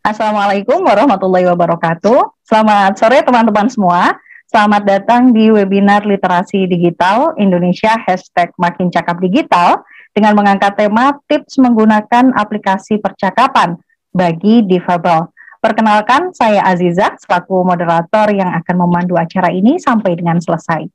Assalamualaikum warahmatullahi wabarakatuh. Selamat sore teman-teman semua. Selamat datang di webinar Literasi Digital Indonesia #Makin Cakap Digital dengan mengangkat tema tips menggunakan aplikasi percakapan bagi difabel. Perkenalkan, saya Aziza selaku moderator yang akan memandu acara ini sampai dengan selesai.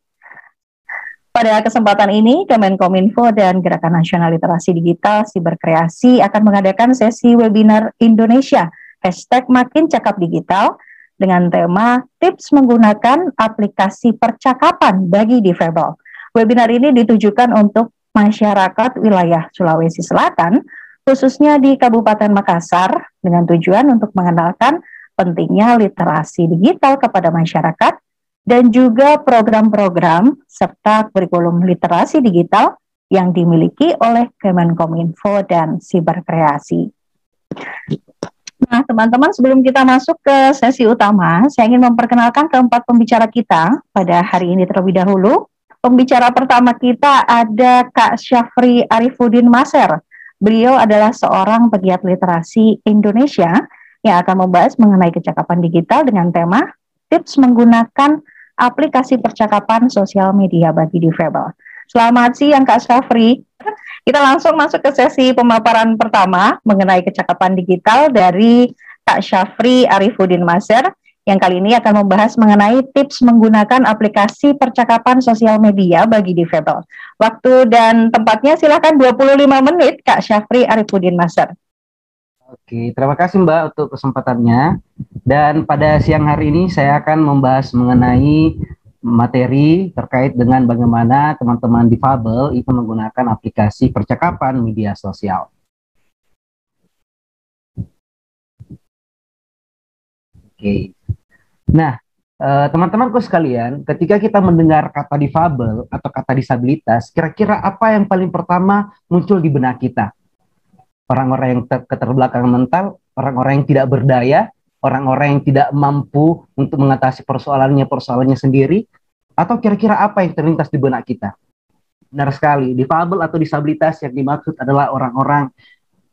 Pada kesempatan ini, Kemenkominfo dan Gerakan Nasional Literasi Digital Siberkreasi akan mengadakan sesi webinar Indonesia #Makin Cakap Digital dengan tema tips menggunakan aplikasi percakapan bagi difabel. Webinar ini ditujukan untuk masyarakat wilayah Sulawesi Selatan, khususnya di Kabupaten Makassar, dengan tujuan untuk mengenalkan pentingnya literasi digital kepada masyarakat dan juga program-program serta kurikulum literasi digital yang dimiliki oleh Kemenkominfo dan Siberkreasi. Nah, teman-teman, sebelum kita masuk ke sesi utama, saya ingin memperkenalkan keempat pembicara kita pada hari ini terlebih dahulu. Pembicara pertama kita ada Kak Syafri Arifuddin Maser. Beliau adalah seorang pegiat literasi Indonesia yang akan membahas mengenai kecakapan digital dengan tema tips menggunakan aplikasi percakapan sosial media bagi difabel. Selamat siang Kak Syafri. Kita langsung masuk ke sesi pemaparan pertama mengenai kecakapan digital dari Kak Syafri Arifuddin Maser yang kali ini akan membahas mengenai tips menggunakan aplikasi percakapan sosial media bagi difabel. Waktu dan tempatnya silakan 25 menit Kak Syafri Arifuddin Maser. Oke, terima kasih Mbak untuk kesempatannya. Dan pada siang hari ini saya akan membahas mengenai materi terkait dengan bagaimana teman-teman difabel itu menggunakan aplikasi percakapan media sosial. Oke. Nah, teman-temanku sekalian, ketika kita mendengar kata difabel atau kata disabilitas, kira-kira apa yang paling pertama muncul di benak kita? Orang-orang yang keterbelakangan mental, orang-orang yang tidak berdaya, orang-orang yang tidak mampu untuk mengatasi persoalannya sendiri, atau kira-kira apa yang terlintas di benak kita? Benar sekali, difabel atau disabilitas yang dimaksud adalah orang-orang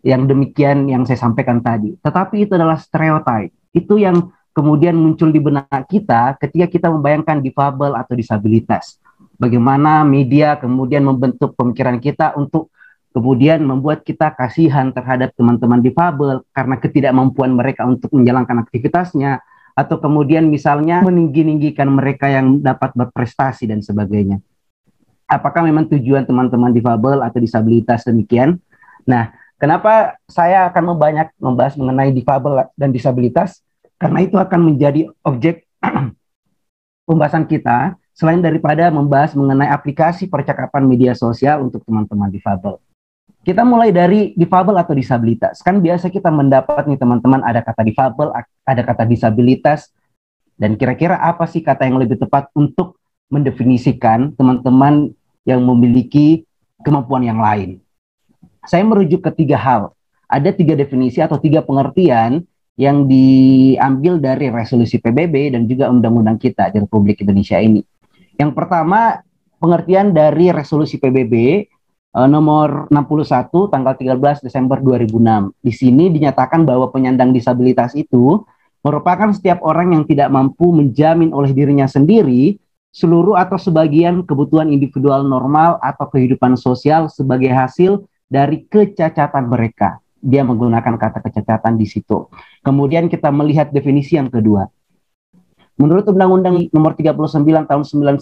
yang demikian yang saya sampaikan tadi. Tetapi itu adalah stereotip. Itu yang kemudian muncul di benak kita ketika kita membayangkan difabel atau disabilitas. Bagaimana media kemudian membentuk pemikiran kita untuk kemudian membuat kita kasihan terhadap teman-teman difabel karena ketidakmampuan mereka untuk menjalankan aktivitasnya, atau kemudian misalnya meninggi-ninggikan mereka yang dapat berprestasi dan sebagainya. Apakah memang tujuan teman-teman difabel atau disabilitas demikian? Nah, kenapa saya akan membahas mengenai difabel dan disabilitas? Karena itu akan menjadi objek pembahasan kita, selain daripada membahas mengenai aplikasi percakapan media sosial untuk teman-teman difabel. Kita mulai dari difabel atau disabilitas. Kan biasa kita mendapat nih teman-teman, ada kata difabel, ada kata disabilitas, dan kira-kira apa sih kata yang lebih tepat untuk mendefinisikan teman-teman yang memiliki kemampuan yang lain. Saya merujuk ke 3 hal. Ada 3 definisi atau 3 pengertian yang diambil dari resolusi PBB dan juga undang-undang kita di Republik Indonesia ini. Yang pertama, pengertian dari resolusi PBB nomor 61 tanggal 13 Desember 2006. Di sini dinyatakan bahwa penyandang disabilitas itu merupakan setiap orang yang tidak mampu menjamin oleh dirinya sendiri seluruh atau sebagian kebutuhan individual normal atau kehidupan sosial sebagai hasil dari kecacatan mereka. Dia menggunakan kata kecacatan di situ. Kemudian kita melihat definisi yang kedua. Menurut Undang-Undang nomor 39 tahun 99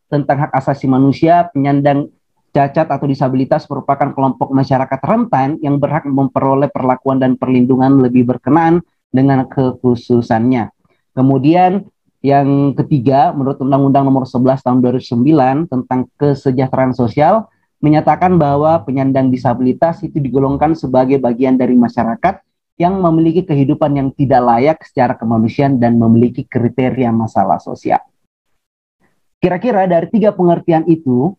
tentang hak asasi manusia, penyandang cacat atau disabilitas merupakan kelompok masyarakat rentan yang berhak memperoleh perlakuan dan perlindungan lebih berkenaan dengan kekhususannya. Kemudian yang ketiga, menurut Undang-Undang nomor 11 tahun 2009 tentang kesejahteraan sosial, menyatakan bahwa penyandang disabilitas itu digolongkan sebagai bagian dari masyarakat yang memiliki kehidupan yang tidak layak secara kemanusiaan dan memiliki kriteria masalah sosial. Kira-kira dari 3 pengertian itu,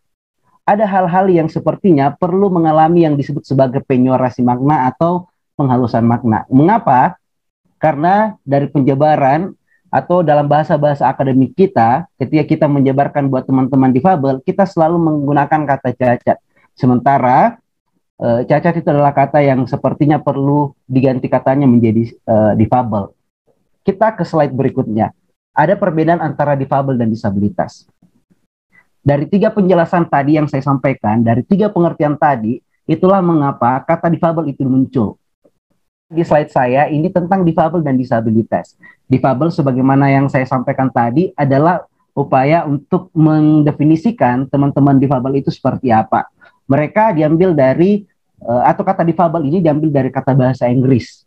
ada hal-hal yang sepertinya perlu mengalami yang disebut sebagai penyorasi makna atau penghalusan makna. Mengapa? Karena dari penjabaran atau dalam bahasa-bahasa akademik kita, ketika kita menjabarkan buat teman-teman difabel, kita selalu menggunakan kata cacat. Sementara cacat itu adalah kata yang sepertinya perlu diganti katanya menjadi difabel. Kita ke slide berikutnya. Ada perbedaan antara difabel dan disabilitas. Dari 3 penjelasan tadi yang saya sampaikan, dari 3 pengertian tadi, itulah mengapa kata difabel itu muncul. Di slide saya, ini tentang difabel dan disabilitas. Difabel sebagaimana yang saya sampaikan tadi adalah upaya untuk mendefinisikan teman-teman difabel itu seperti apa. Mereka diambil dari, atau kata difabel ini diambil dari kata bahasa Inggris.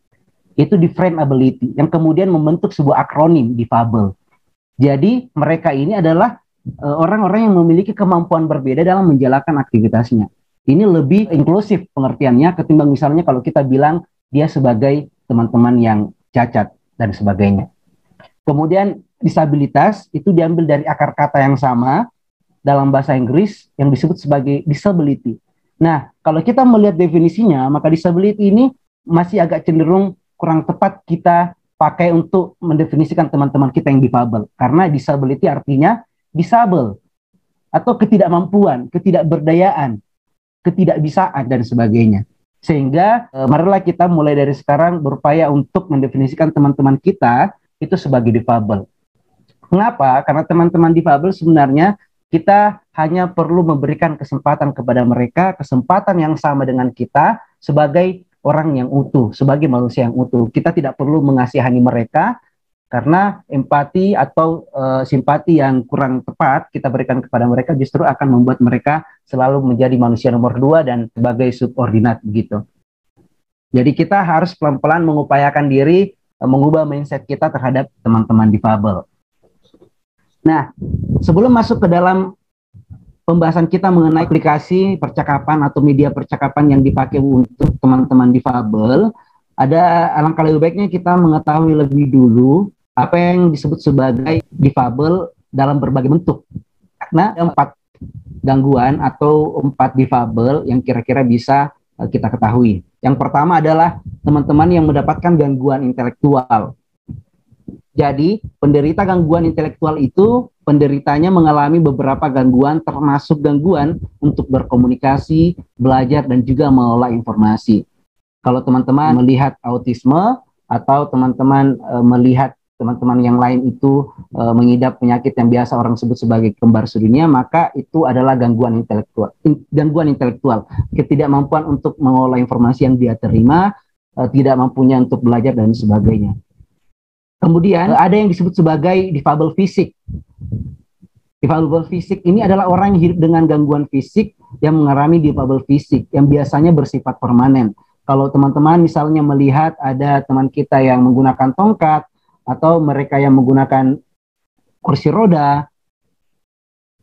Itu different ability, yang kemudian membentuk sebuah akronim difabel. Jadi mereka ini adalah orang-orang yang memiliki kemampuan berbeda dalam menjalankan aktivitasnya. Ini lebih inklusif pengertiannya ketimbang misalnya kalau kita bilang dia sebagai teman-teman yang cacat dan sebagainya. Kemudian disabilitas itu diambil dari akar kata yang sama dalam bahasa Inggris yang disebut sebagai disability. Nah, kalau kita melihat definisinya, maka disability ini masih agak cenderung kurang tepat kita pakai untuk mendefinisikan teman-teman kita yang difabel. Karena disability artinya disable atau ketidakmampuan, ketidakberdayaan, ketidakbisaan dan sebagainya. Sehingga marilah kita mulai dari sekarang berupaya untuk mendefinisikan teman-teman kita itu sebagai difabel. Mengapa? Karena teman-teman difabel sebenarnya kita hanya perlu memberikan kesempatan kepada mereka, kesempatan yang sama dengan kita sebagai orang yang utuh, sebagai manusia yang utuh. Kita tidak perlu mengasihani mereka karena empati atau simpati yang kurang tepat kita berikan kepada mereka justru akan membuat mereka selalu menjadi manusia nomor 2 dan sebagai subordinat begitu. Jadi kita harus pelan-pelan mengupayakan diri mengubah mindset kita terhadap teman-teman difabel. Nah, sebelum masuk ke dalam pembahasan kita mengenai aplikasi percakapan atau media percakapan yang dipakai untuk teman-teman difabel, ada alangkah lebih baiknya kita mengetahui lebih dulu apa yang disebut sebagai difabel dalam berbagai bentuk. Karena ada 4 gangguan atau 4 difabel yang kira-kira bisa kita ketahui. Yang pertama adalah teman-teman yang mendapatkan gangguan intelektual. Jadi, penderita gangguan intelektual itu penderitanya mengalami beberapa gangguan termasuk gangguan untuk berkomunikasi, belajar, dan juga mengelola informasi. Kalau teman-teman melihat autisme atau teman-teman melihat teman-teman yang lain itu mengidap penyakit yang biasa orang sebut sebagai kembar sedunia, maka itu adalah gangguan intelektual, ketidakmampuan untuk mengolah informasi yang dia terima, tidak mampunya untuk belajar dan sebagainya. Kemudian ada yang disebut sebagai difabel fisik. Difabel fisik ini adalah orang yang hidup dengan gangguan fisik yang mengalami difabel fisik yang biasanya bersifat permanen. Kalau teman-teman misalnya melihat ada teman kita yang menggunakan tongkat atau mereka yang menggunakan kursi roda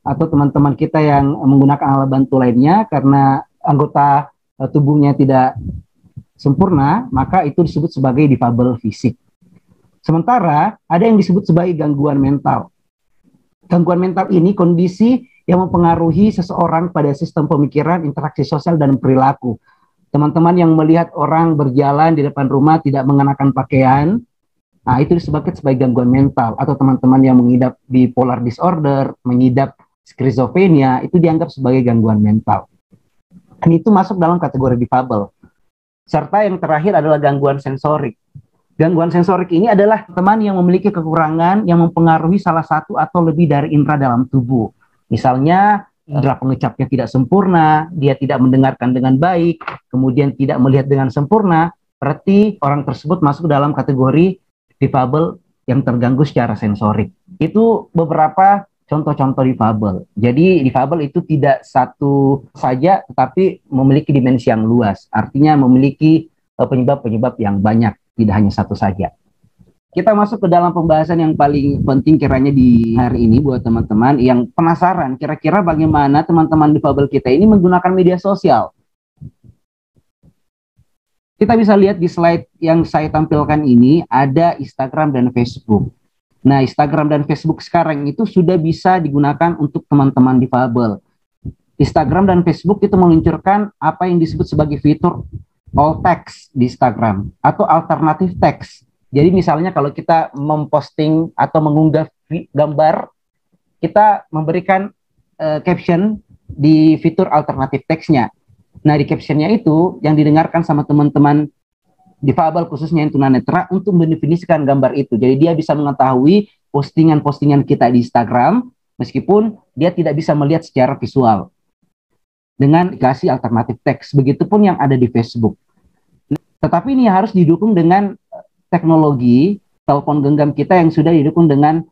atau teman-teman kita yang menggunakan alat bantu lainnya karena anggota tubuhnya tidak sempurna, maka itu disebut sebagai difabel fisik. Sementara ada yang disebut sebagai gangguan mental. Gangguan mental ini kondisi yang mempengaruhi seseorang pada sistem pemikiran, interaksi sosial, dan perilaku. Teman-teman yang melihat orang berjalan di depan rumah tidak mengenakan pakaian, nah itu disebut sebagai gangguan mental. Atau teman-teman yang mengidap bipolar disorder, mengidap skizofrenia, itu dianggap sebagai gangguan mental. Dan itu masuk dalam kategori difabel. Serta yang terakhir adalah gangguan sensorik. Gangguan sensorik ini adalah teman yang memiliki kekurangan yang mempengaruhi salah satu atau lebih dari indera dalam tubuh. Misalnya, indera pengecapnya tidak sempurna, dia tidak mendengarkan dengan baik, kemudian tidak melihat dengan sempurna, berarti orang tersebut masuk dalam kategori difabel yang terganggu secara sensorik. Itu beberapa contoh-contoh difabel. Jadi difabel itu tidak satu saja, tetapi memiliki dimensi yang luas. Artinya memiliki penyebab-penyebab yang banyak, tidak hanya satu saja. Kita masuk ke dalam pembahasan yang paling penting kiranya di hari ini buat teman-teman yang penasaran kira-kira bagaimana teman-teman difabel kita ini menggunakan media sosial. Kita bisa lihat di slide yang saya tampilkan ini ada Instagram dan Facebook. Nah, Instagram dan Facebook sekarang itu sudah bisa digunakan untuk teman-teman difabel. Instagram dan Facebook itu meluncurkan apa yang disebut sebagai fitur all text di Instagram atau alternatif teks. Jadi misalnya kalau kita memposting atau mengunggah gambar, kita memberikan caption di fitur alternatif teksnya. Nah, di captionnya itu yang didengarkan sama teman-teman difabel khususnya yang tunanetra untuk mendefinisikan gambar itu. Jadi dia bisa mengetahui postingan-postingan kita di Instagram meskipun dia tidak bisa melihat secara visual dengan dikasih alternatif teks. Begitupun yang ada di Facebook. Tetapi ini harus didukung dengan teknologi telepon genggam kita yang sudah didukung dengan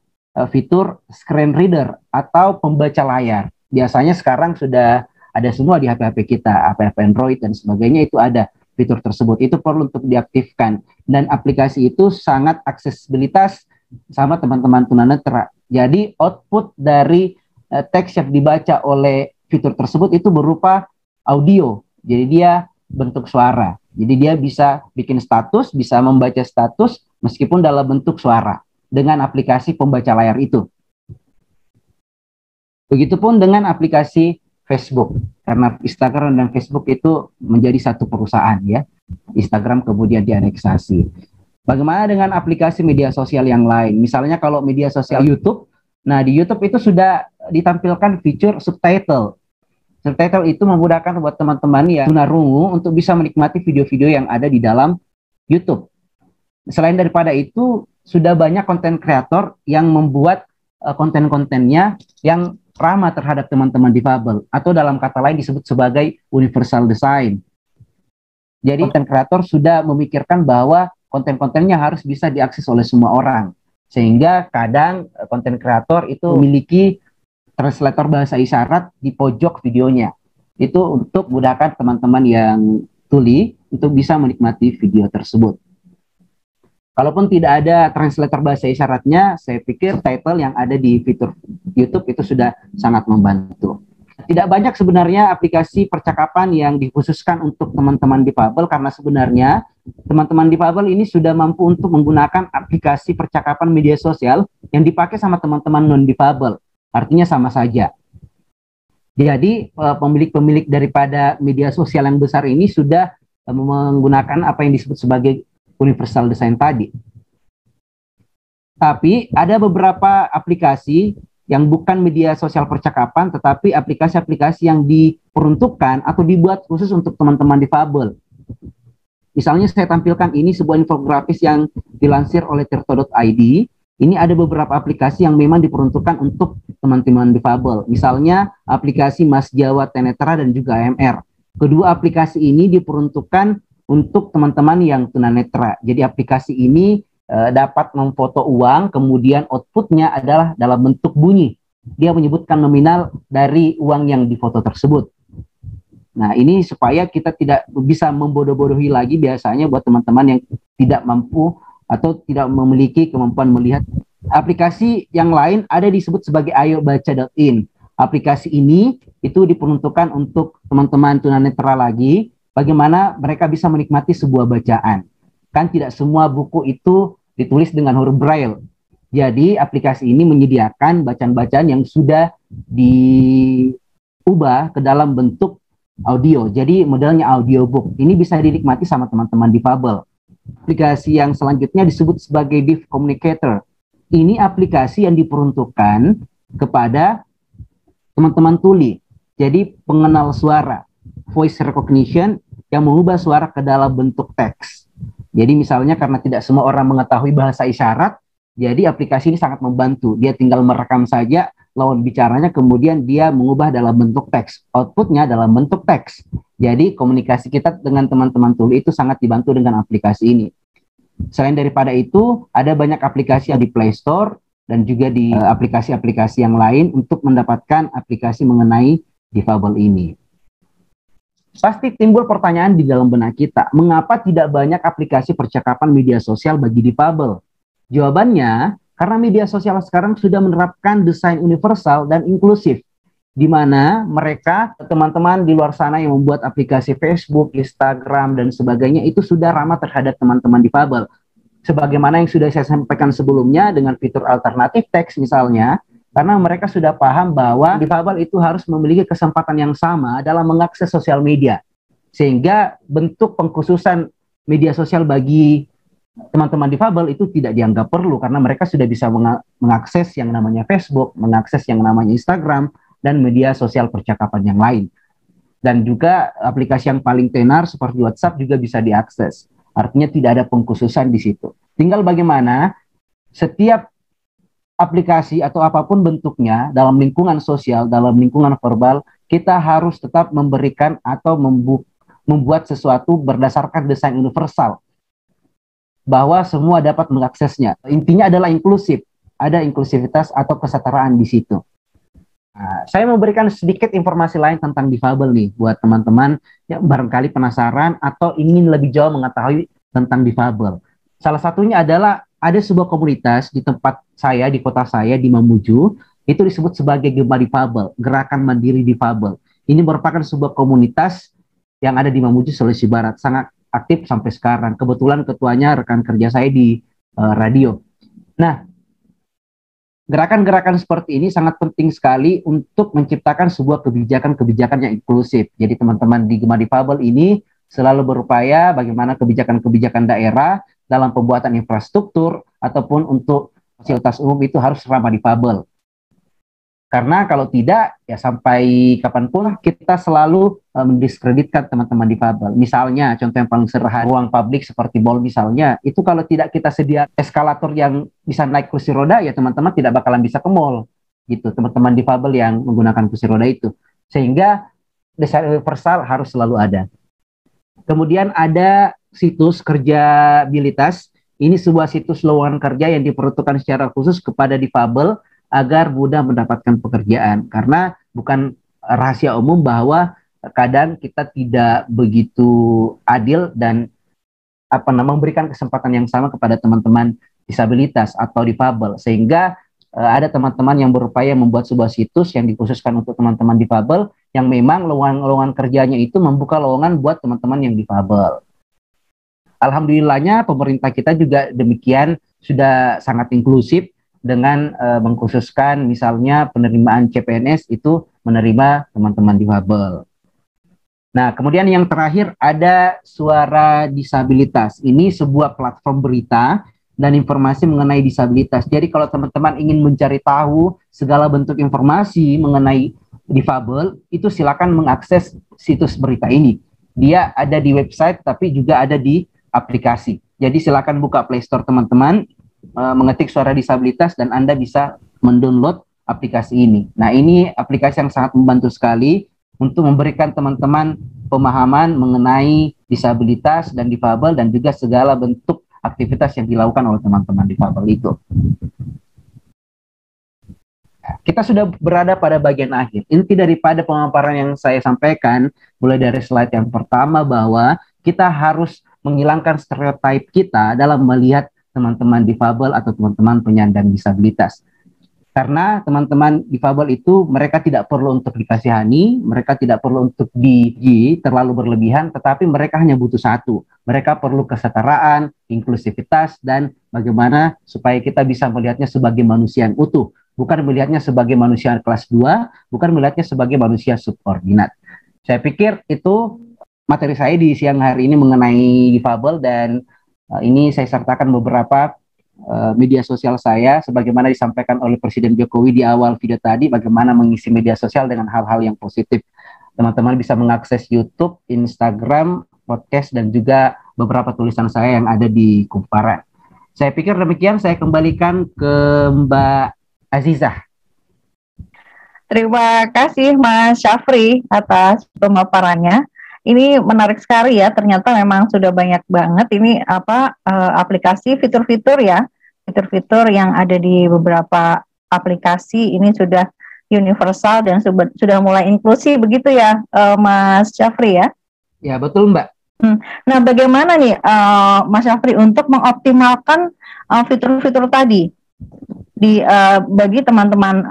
fitur screen reader atau pembaca layar. Biasanya sekarang sudah ada semua di HP-HP kita, HP-HP Android dan sebagainya itu ada fitur tersebut. Itu perlu untuk diaktifkan. Dan aplikasi itu sangat aksesibilitas sama teman-teman tunanetra. Jadi output dari teks yang dibaca oleh fitur tersebut itu berupa audio. Jadi dia bentuk suara. Jadi dia bisa bikin status, bisa membaca status meskipun dalam bentuk suara dengan aplikasi pembaca layar itu. Begitupun dengan aplikasi Facebook, karena Instagram dan Facebook itu menjadi satu perusahaan ya. Instagram kemudian dianeksasi. Bagaimana dengan aplikasi media sosial yang lain? Misalnya kalau media sosial YouTube, nah di YouTube itu sudah ditampilkan fitur subtitle. Subtitle itu memudahkan buat teman-teman yang tunarungu untuk bisa menikmati video-video yang ada di dalam YouTube. Selain daripada itu, sudah banyak konten kreator yang membuat konten-kontennya yang ramah terhadap teman-teman difabel, atau dalam kata lain disebut sebagai universal design. Jadi konten kreator sudah memikirkan bahwa konten-kontennya harus bisa diakses oleh semua orang, sehingga kadang konten kreator itu memiliki translator bahasa isyarat di pojok videonya. Itu untuk memudahkan teman-teman yang tuli untuk bisa menikmati video tersebut. Kalaupun tidak ada translator bahasa isyaratnya, saya pikir title yang ada di fitur YouTube itu sudah sangat membantu. Tidak banyak sebenarnya aplikasi percakapan yang dikhususkan untuk teman-teman difabel, karena sebenarnya teman-teman difabel ini sudah mampu untuk menggunakan aplikasi percakapan media sosial yang dipakai sama teman-teman non-difabel. Artinya sama saja. Jadi pemilik-pemilik daripada media sosial yang besar ini sudah menggunakan apa yang disebut sebagai universal design tadi. Tapi ada beberapa aplikasi yang bukan media sosial percakapan, tetapi aplikasi-aplikasi yang diperuntukkan atau dibuat khusus untuk teman-teman difabel. Misalnya saya tampilkan ini sebuah infografis yang dilansir oleh tirto.id. Ini ada beberapa aplikasi yang memang diperuntukkan untuk teman-teman difabel. Misalnya aplikasi Mas Jawa Tenetra dan juga AMR. Kedua aplikasi ini diperuntukkan untuk teman-teman yang tunanetra. Jadi aplikasi ini dapat memfoto uang, kemudian outputnya adalah dalam bentuk bunyi. Dia menyebutkan nominal dari uang yang difoto tersebut. Nah, ini supaya kita tidak bisa membodoh-bodohi lagi biasanya buat teman-teman yang tidak mampu atau tidak memiliki kemampuan melihat. Aplikasi yang lain ada disebut sebagai ayobaca.in. Aplikasi ini itu diperuntukkan untuk teman-teman tunanetra lagi, bagaimana mereka bisa menikmati sebuah bacaan. Kan tidak semua buku itu ditulis dengan huruf braille. Jadi aplikasi ini menyediakan bacaan-bacaan yang sudah diubah ke dalam bentuk audio. Jadi modelnya audiobook. Ini bisa dinikmati sama teman-teman difabel. Aplikasi yang selanjutnya disebut sebagai Deaf Communicator. Ini aplikasi yang diperuntukkan kepada teman-teman tuli. Jadi pengenal suara, voice recognition yang mengubah suara ke dalam bentuk teks. Jadi misalnya karena tidak semua orang mengetahui bahasa isyarat, jadi aplikasi ini sangat membantu. Dia tinggal merekam saja lawan bicaranya, kemudian dia mengubah dalam bentuk teks. Outputnya dalam bentuk teks. Jadi komunikasi kita dengan teman-teman tuli itu sangat dibantu dengan aplikasi ini. Selain daripada itu, ada banyak aplikasi yang di Play Store dan juga di aplikasi-aplikasi yang lain untuk mendapatkan aplikasi mengenai difabel ini. Pasti timbul pertanyaan di dalam benak kita, mengapa tidak banyak aplikasi percakapan media sosial bagi difabel? Jawabannya, karena media sosial sekarang sudah menerapkan desain universal dan inklusif, di mana mereka, teman-teman di luar sana yang membuat aplikasi Facebook, Instagram, dan sebagainya, itu sudah ramah terhadap teman-teman difabel. Sebagaimana yang sudah saya sampaikan sebelumnya dengan fitur alternatif teks misalnya, karena mereka sudah paham bahwa difabel itu harus memiliki kesempatan yang sama dalam mengakses sosial media. Sehingga bentuk pengkhususan media sosial bagi teman-teman difabel itu tidak dianggap perlu, karena mereka sudah bisa mengakses yang namanya Facebook, mengakses yang namanya Instagram, dan media sosial percakapan yang lain. Dan juga aplikasi yang paling tenar seperti WhatsApp juga bisa diakses. Artinya tidak ada pengkhususan di situ. Tinggal bagaimana setiap aplikasi atau apapun bentuknya dalam lingkungan sosial, dalam lingkungan verbal, kita harus tetap memberikan atau membuat sesuatu berdasarkan desain universal bahwa semua dapat mengaksesnya. Intinya adalah inklusif, ada inklusivitas atau kesetaraan di situ. Nah, saya memberikan sedikit informasi lain tentang difabel nih buat teman-teman yang barangkali penasaran atau ingin lebih jauh mengetahui tentang difabel. Salah satunya adalah ada sebuah komunitas di tempat saya, di kota saya, di Mamuju, itu disebut sebagai Gema Difabel, Gerakan Mandiri Difabel. Ini merupakan sebuah komunitas yang ada di Mamuju, Sulawesi Barat, sangat aktif sampai sekarang. Kebetulan ketuanya rekan kerja saya di radio. Nah, gerakan-gerakan seperti ini sangat penting sekali untuk menciptakan sebuah kebijakan-kebijakan yang inklusif. Jadi teman-teman di Gema Difabel ini selalu berupaya bagaimana kebijakan-kebijakan daerah dalam pembuatan infrastruktur ataupun untuk fasilitas umum itu harus ramah difabel. Karena kalau tidak, ya sampai kapanpun kita selalu mendiskreditkan teman-teman difabel. Misalnya, contoh yang paling sederhana, ruang publik seperti mall misalnya, itu kalau tidak kita sedia eskalator yang bisa naik kursi roda, ya teman-teman tidak bakalan bisa ke mall. Gitu, teman-teman difabel yang menggunakan kursi roda itu. Sehingga desain universal harus selalu ada. Kemudian ada situs kerjabilitas. Ini sebuah situs lowongan kerja yang diperuntukkan secara khusus kepada difabel agar mudah mendapatkan pekerjaan. Karena bukan rahasia umum bahwa kadang kita tidak begitu adil dan memberikan kesempatan yang sama kepada teman-teman disabilitas atau difabel. Sehingga ada teman-teman yang berupaya membuat sebuah situs yang dikhususkan untuk teman-teman difabel yang memang lowongan kerjanya itu membuka lowongan buat teman-teman yang difabel. Alhamdulillahnya pemerintah kita juga demikian sudah sangat inklusif dengan mengkhususkan misalnya penerimaan CPNS itu menerima teman-teman difabel. Nah, kemudian yang terakhir ada Suara Disabilitas. Ini sebuah platform berita dan informasi mengenai disabilitas. Jadi kalau teman-teman ingin mencari tahu segala bentuk informasi mengenai difabel, itu silakan mengakses situs berita ini. Dia ada di website tapi juga ada di aplikasi. Jadi silakan buka Play Store teman-teman, mengetik Suara Disabilitas dan Anda bisa mendownload aplikasi ini. Nah, ini aplikasi yang sangat membantu sekali untuk memberikan teman-teman pemahaman mengenai disabilitas dan difabel dan juga segala bentuk aktivitas yang dilakukan oleh teman-teman difabel itu. Kita sudah berada pada bagian akhir. Inti daripada pemaparan yang saya sampaikan, mulai dari slide yang pertama bahwa kita harus menghilangkan stereotip kita dalam melihat teman-teman difabel atau teman-teman penyandang disabilitas. Karena teman-teman difabel itu mereka tidak perlu untuk dikasihani, mereka tidak perlu untuk terlalu berlebihan, tetapi mereka hanya butuh satu. Mereka perlu kesetaraan, inklusivitas, dan bagaimana supaya kita bisa melihatnya sebagai manusia yang utuh. Bukan melihatnya sebagai manusia kelas 2, bukan melihatnya sebagai manusia subordinat. Saya pikir itu materi saya di siang hari ini mengenai difabel, dan ini saya sertakan beberapa media sosial saya sebagaimana disampaikan oleh Presiden Jokowi di awal video tadi, bagaimana mengisi media sosial dengan hal-hal yang positif. Teman-teman bisa mengakses YouTube, Instagram, podcast, dan juga beberapa tulisan saya yang ada di Kumparan. Saya pikir demikian, saya kembalikan ke Mbak Azizah. Terima kasih Mas Syafri atas pemaparannya. Ini menarik sekali ya, ternyata memang sudah banyak banget ini aplikasi fitur-fitur ya, fitur-fitur yang ada di beberapa aplikasi ini sudah universal dan sudah mulai inklusi begitu ya, Mas Syafri ya? Ya betul Mbak. Nah bagaimana nih Mas Syafri untuk mengoptimalkan fitur-fitur tadi? Bagi teman-teman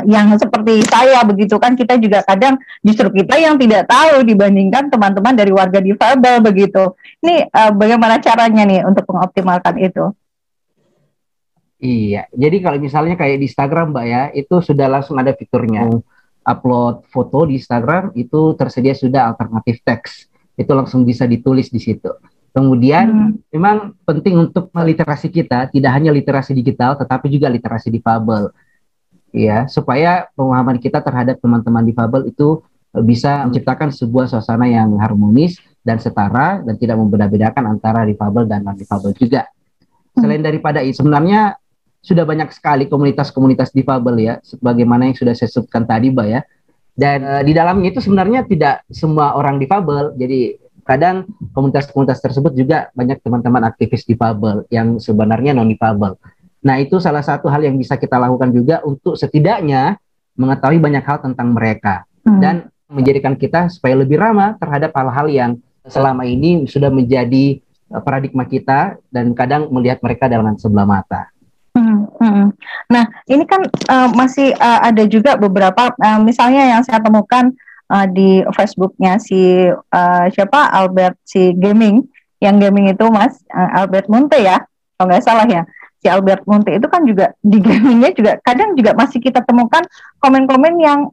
yang seperti saya begitu kan, kita juga kadang justru kita yang tidak tahu dibandingkan teman-teman dari warga difabel begitu. Ini bagaimana caranya nih untuk mengoptimalkan itu? Iya, jadi kalau misalnya kayak di Instagram Mbak ya, itu sudah langsung ada fiturnya. Upload foto di Instagram itu tersedia sudah alternatif teks. Itu langsung bisa ditulis di situ. Kemudian memang penting untuk literasi kita, tidak hanya literasi digital, tetapi juga literasi difabel, ya, supaya pemahaman kita terhadap teman-teman difabel itu bisa menciptakan sebuah suasana yang harmonis dan setara dan tidak membeda-bedakan antara difabel dan non-difabel juga. Selain daripada itu, sebenarnya sudah banyak sekali komunitas-komunitas difabel ya, sebagaimana yang sudah saya sebutkan tadi, Mbak ya. Dan di dalamnya itu sebenarnya tidak semua orang difabel, jadi kadang komunitas-komunitas tersebut juga banyak teman-teman aktivis difabel yang sebenarnya non-difabel. Nah, itu salah satu hal yang bisa kita lakukan juga untuk setidaknya mengetahui banyak hal tentang mereka dan menjadikan kita supaya lebih ramah terhadap hal-hal yang selama ini sudah menjadi paradigma kita dan kadang melihat mereka dengan sebelah mata. Nah, ini kan masih ada juga beberapa, misalnya yang saya temukan di Facebooknya si siapa Albert si gaming, yang gaming itu Mas Albert Munte ya, kalau nggak salah ya. Si Albert Munte itu kan juga di gamingnya juga kadang juga masih kita temukan komen-komen yang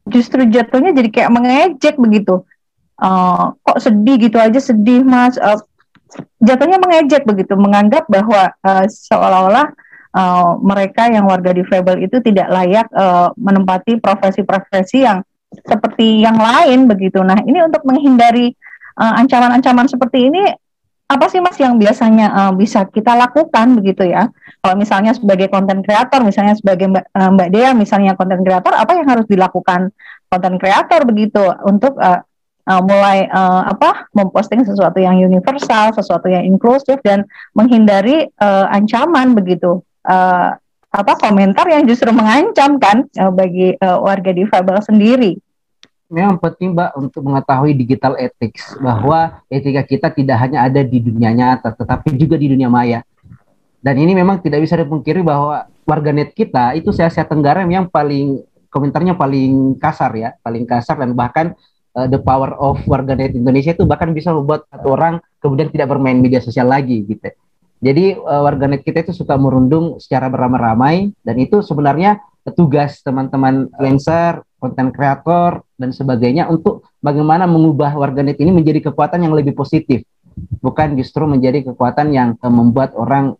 justru jatuhnya jadi kayak mengejek begitu. Kok sedih gitu aja, sedih Mas. Jatuhnya mengejek begitu, menganggap bahwa seolah-olah mereka yang warga difabel itu tidak layak menempati profesi-profesi yang seperti yang lain begitu. Nah, ini untuk menghindari ancaman-ancaman seperti ini, apa sih Mas yang biasanya bisa kita lakukan begitu ya? Kalau misalnya sebagai konten kreator, misalnya sebagai Mbak Dea, misalnya konten kreator, apa yang harus dilakukan konten kreator begitu untuk mulai memposting sesuatu yang universal, sesuatu yang inklusif dan menghindari ancaman begitu, komentar yang justru mengancam kan bagi warga difabel sendiri. Memang penting Mbak untuk mengetahui digital ethics, bahwa etika kita tidak hanya ada di dunia nyata tetapi juga di dunia maya. Dan ini memang tidak bisa dipungkiri bahwa warganet kita itu se Asia Tenggara yang paling komentarnya paling kasar ya, paling kasar, dan bahkan the power of warganet Indonesia itu bahkan bisa membuat satu orang kemudian tidak bermain media sosial lagi gitu. Jadi warganet kita itu suka merundung secara beramai-ramai, dan itu sebenarnya tugas teman-teman influencer, konten kreator dan sebagainya untuk bagaimana mengubah warganet ini menjadi kekuatan yang lebih positif, bukan justru menjadi kekuatan yang membuat orang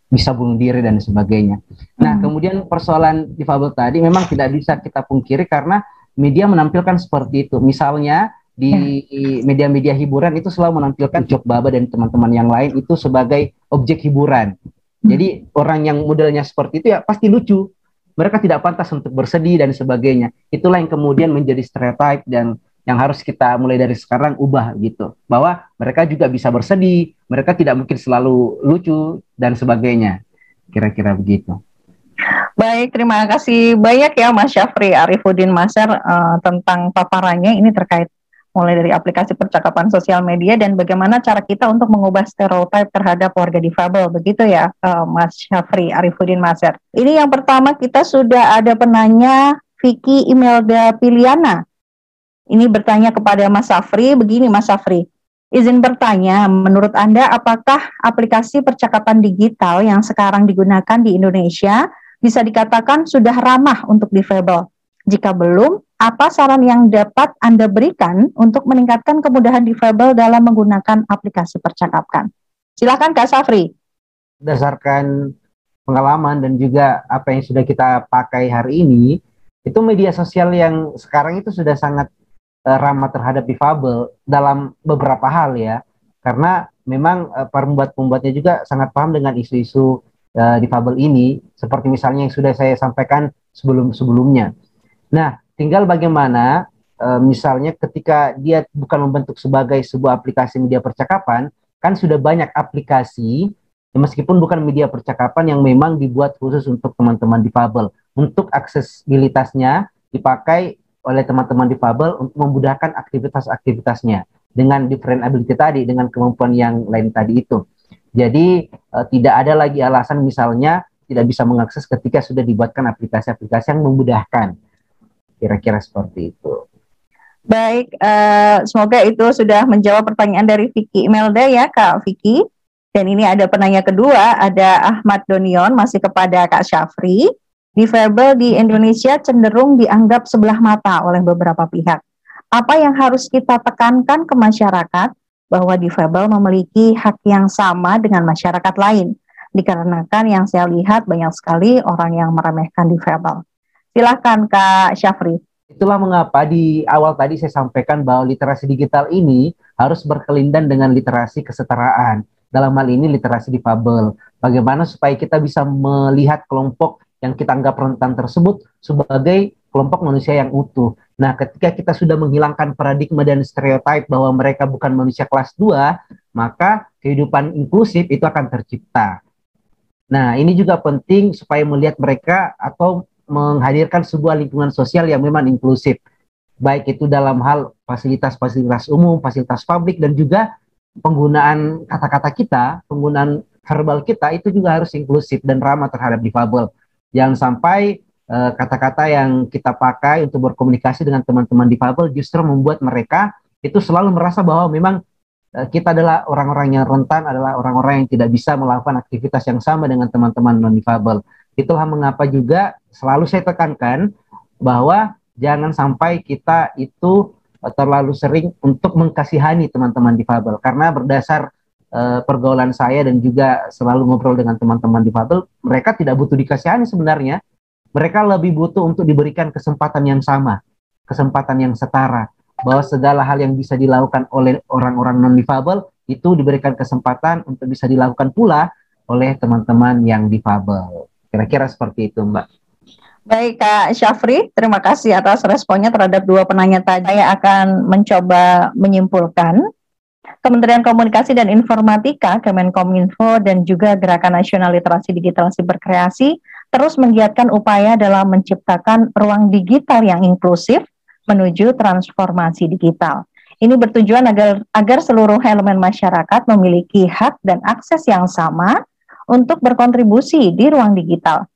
bisa bunuh diri dan sebagainya. Nah, kemudian persoalan difabel tadi memang tidak bisa kita pungkiri karena media menampilkan seperti itu. Misalnya di media-media hiburan itu selalu menampilkan Jok Baba dan teman-teman yang lain itu sebagai objek hiburan. Jadi orang yang modelnya seperti itu ya pasti lucu. Mereka tidak pantas untuk bersedih dan sebagainya. Itulah yang kemudian menjadi stereotip dan yang harus kita mulai dari sekarang ubah gitu. Bahwa mereka juga bisa bersedih, mereka tidak mungkin selalu lucu dan sebagainya. Kira-kira begitu. Baik, terima kasih banyak ya Mas Syafri Arifuddin Maser tentang paparannya ini terkait mulai dari aplikasi percakapan sosial media dan bagaimana cara kita untuk mengubah stereotip terhadap warga difabel, begitu ya Mas Syafri Arifuddin Maser. Ini yang pertama, kita sudah ada penanya Vicky Imelda Piliana. Ini bertanya kepada Mas Syafri, begini Mas Syafri, izin bertanya, menurut Anda apakah aplikasi percakapan digital yang sekarang digunakan di Indonesia bisa dikatakan sudah ramah untuk difabel? Jika belum, apa saran yang dapat Anda berikan untuk meningkatkan kemudahan difabel dalam menggunakan aplikasi percakapan? Silakan Kak Syafri. Berdasarkan pengalaman dan juga apa yang sudah kita pakai hari ini, itu media sosial yang sekarang itu sudah sangat ramah terhadap difabel dalam beberapa hal ya. Karena memang pembuat-pembuatnya juga sangat paham dengan isu-isu difabel ini, seperti misalnya yang sudah saya sampaikan sebelum-sebelumnya. Nah, tinggal bagaimana misalnya ketika dia bukan membentuk sebagai sebuah aplikasi media percakapan, kan sudah banyak aplikasi meskipun bukan media percakapan yang memang dibuat khusus untuk teman-teman difabel, untuk aksesibilitasnya dipakai oleh teman-teman difabel untuk memudahkan aktivitas-aktivitasnya dengan different ability tadi, dengan kemampuan yang lain tadi itu. Jadi tidak ada lagi alasan misalnya tidak bisa mengakses ketika sudah dibuatkan aplikasi-aplikasi yang memudahkan. Kira-kira seperti itu. Baik, semoga itu sudah menjawab pertanyaan dari Vicky Imelda ya Kak Vicky. Dan ini ada penanya kedua, ada Ahmad Donion, masih kepada Kak Syafri. Difabel di Indonesia cenderung dianggap sebelah mata oleh beberapa pihak. Apa yang harus kita tekankan ke masyarakat bahwa difabel memiliki hak yang sama dengan masyarakat lain? Dikarenakan yang saya lihat banyak sekali orang yang meremehkan difabel. Silakan Kak Syafri. Itulah mengapa di awal tadi saya sampaikan bahwa literasi digital ini harus berkelindan dengan literasi kesetaraan. Dalam hal ini literasi difabel. Bagaimana supaya kita bisa melihat kelompok yang kita anggap rentan tersebut sebagai kelompok manusia yang utuh. Nah, ketika kita sudah menghilangkan paradigma dan stereotip bahwa mereka bukan manusia kelas 2, maka kehidupan inklusif itu akan tercipta. Nah, ini juga penting supaya melihat mereka atau menghadirkan sebuah lingkungan sosial yang memang inklusif. Baik itu dalam hal fasilitas-fasilitas umum, fasilitas publik, dan juga penggunaan kata-kata kita, penggunaan verbal kita itu juga harus inklusif dan ramah terhadap difabel. Jangan sampai kata-kata yang kita pakai untuk berkomunikasi dengan teman-teman difabel justru membuat mereka itu selalu merasa bahwa memang kita adalah orang-orang yang rentan, adalah orang-orang yang tidak bisa melakukan aktivitas yang sama dengan teman-teman non-difabel. Itulah mengapa juga selalu saya tekankan bahwa jangan sampai kita itu terlalu sering untuk mengkasihani teman-teman difabel. Karena berdasar pergaulan saya dan juga selalu ngobrol dengan teman-teman difabel, mereka tidak butuh dikasihani sebenarnya. Mereka lebih butuh untuk diberikan kesempatan yang sama, kesempatan yang setara, bahwa segala hal yang bisa dilakukan oleh orang-orang non-difabel itu diberikan kesempatan untuk bisa dilakukan pula oleh teman-teman yang difabel. Kira-kira seperti itu, Mbak. Baik, Kak Syafri, terima kasih atas responnya terhadap dua penanya tadi. Saya akan mencoba menyimpulkan. Kementerian Komunikasi dan Informatika, Kemenkominfo, dan juga Gerakan Nasional Literasi Digital Siberkreasi terus menggiatkan upaya dalam menciptakan ruang digital yang inklusif menuju transformasi digital. Ini bertujuan agar seluruh elemen masyarakat memiliki hak dan akses yang sama untuk berkontribusi di ruang digital.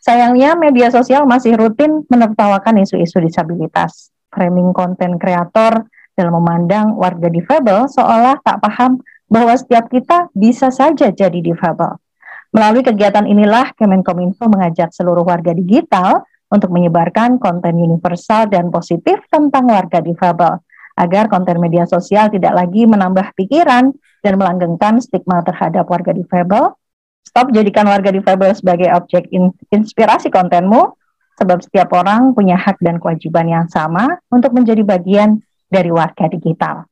Sayangnya media sosial masih rutin menertawakan isu-isu disabilitas. Framing konten kreator dalam memandang warga difabel seolah tak paham bahwa setiap kita bisa saja jadi difabel. Melalui kegiatan inilah Kemenkominfo mengajak seluruh warga digital untuk menyebarkan konten universal dan positif tentang warga difabel, agar konten media sosial tidak lagi menambah pikiran dan melanggengkan stigma terhadap warga difabel. Stop jadikan warga difabel sebagai objek inspirasi kontenmu, sebab setiap orang punya hak dan kewajiban yang sama untuk menjadi bagian dari warga digital.